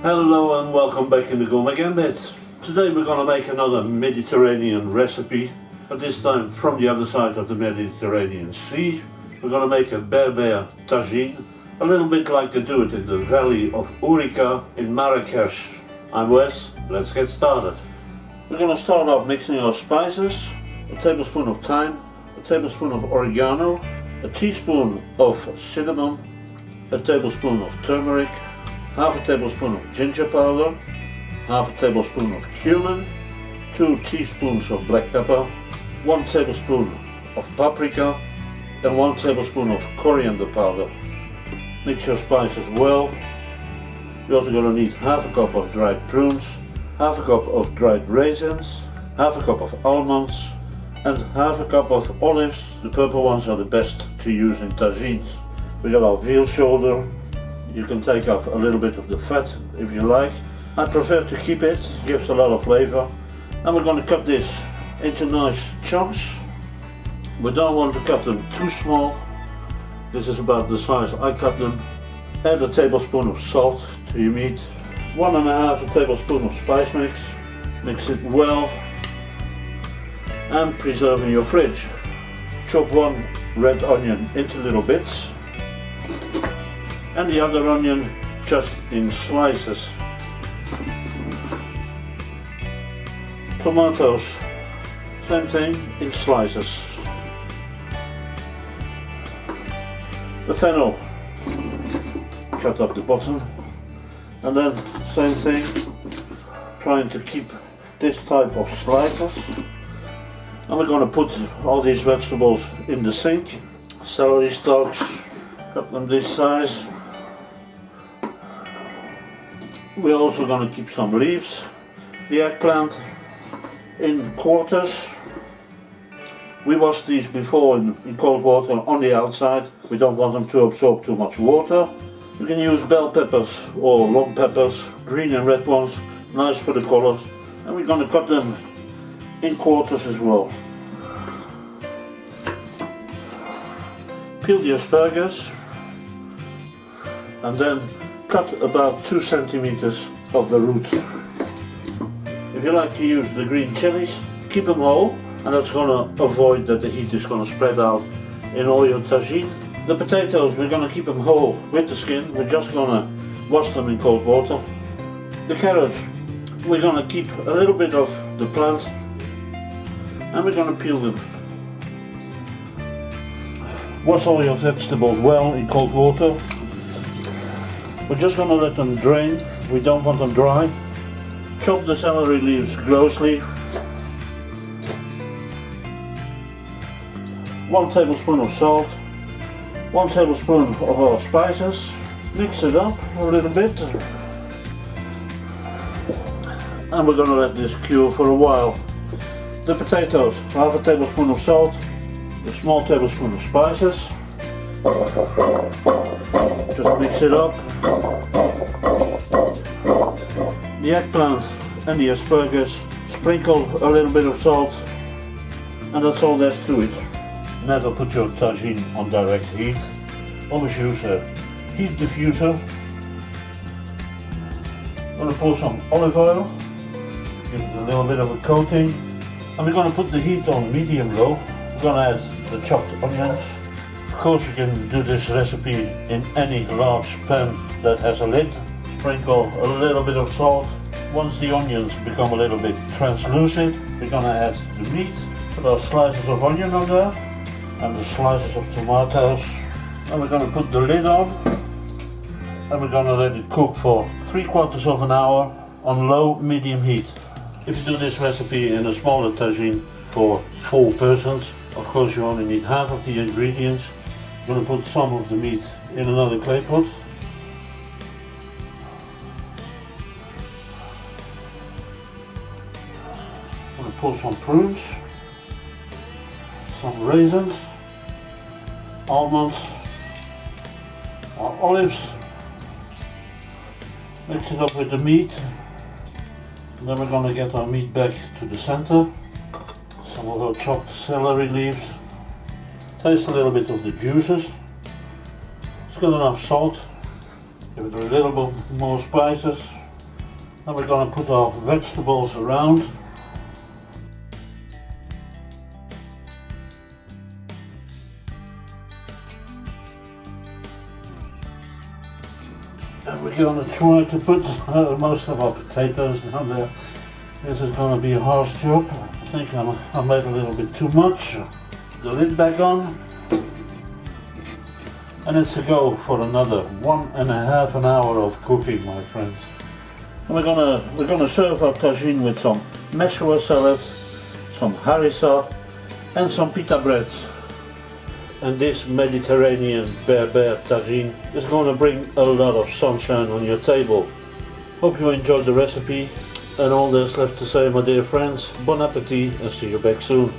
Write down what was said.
Hello and welcome back in the Gourmet Gambit. Today we're going to make another Mediterranean recipe, but this time from the other side of the Mediterranean Sea. We're going to make a Berber Tagine, a little bit like they do it in the valley of Ourika in Marrakech. I'm Wes, let's get started. We're going to start off mixing our spices: a tablespoon of thyme, a tablespoon of oregano, a teaspoon of cinnamon, a tablespoon of turmeric, half a tablespoon of ginger powder, half a tablespoon of cumin, 2 teaspoons of black pepper, 1 tablespoon of paprika and 1 tablespoon of coriander powder. Mix your spices well. You're also going to need half a cup of dried prunes, half a cup of dried raisins, half a cup of almonds and half a cup of olives. The purple ones are the best to use in tagines. We got our veal shoulder. You can take off a little bit of the fat if you like. I prefer to keep it, it gives a lot of flavor. And we're going to cut this into nice chunks. We don't want to cut them too small. This is about the size I cut them. Add a tablespoon of salt to your meat. 1.5 tablespoon of spice mix. Mix it well and preserve in your fridge. Chop 1 red onion into little bits and the other onion just in slices. Tomatoes, same thing, in slices. The fennel, cut off the bottom, and then same thing, trying to keep this type of slices. And we're going to put all these vegetables in the sink. Celery stalks, cut them this size. We're also going to keep some leaves. The eggplant in quarters. We washed these before in cold water on the outside. We don't want them to absorb too much water. You can use bell peppers or long peppers, green and red ones, nice for the colors. And we're going to cut them in quarters as well. Peel the asparagus and then cut about 2 centimeters of the roots. If you like to use the green chilies, keep them whole, and that's going to avoid that the heat is going to spread out in all your tagine. The potatoes, we're going to keep them whole with the skin. We're just going to wash them in cold water. The carrots, we're going to keep a little bit of the plant and we're going to peel them. Wash all your vegetables well in cold water. We're just going to let them drain. We don't want them dry. Chop the celery leaves grossly. 1 tablespoon of salt. 1 tablespoon of our spices. Mix it up a little bit. And we're going to let this cure for a while. The potatoes, half a tablespoon of salt. A small tablespoon of spices. Just mix it up. The eggplant and the asparagus, sprinkle a little bit of salt, and that's all there's to it. Never put your tagine on direct heat. Always use a heat diffuser. I'm going to pour some olive oil, give it a little bit of a coating, and we're going to put the heat on medium-low. We're going to add the chopped onions. Of course you can do this recipe in any large pan that has a lid. Sprinkle a little bit of salt. Once the onions become a little bit translucent, we're going to add the meat. Put our slices of onion on there and the slices of tomatoes. And we're going to put the lid on and we're going to let it cook for 3/4 of an hour on low-medium heat. If you do this recipe in a smaller tagine for 4 persons, of course you only need half of the ingredients. I'm going to put some of the meat in another clay pot. I'm going to pour some prunes, some raisins, almonds, our olives. Mix it up with the meat. And then we're going to get our meat back to the center. Some of our chopped celery leaves. Taste a little bit of the juices. It's got enough salt. Give it a little bit more spices. And we're going to put our vegetables around. And we're going to try to put most of our potatoes down there. This is going to be a harsh job. I think I made a little bit too much. The lid back on. And it's a go for another 1.5 hours of cooking, my friends. And we're gonna serve our tagine with some meshwa salad, some harissa, and some pita breads. And this Mediterranean Berber Tagine is going to bring a lot of sunshine on your table. Hope you enjoyed the recipe, and all there's left to say, my dear friends, bon appetit and see you back soon.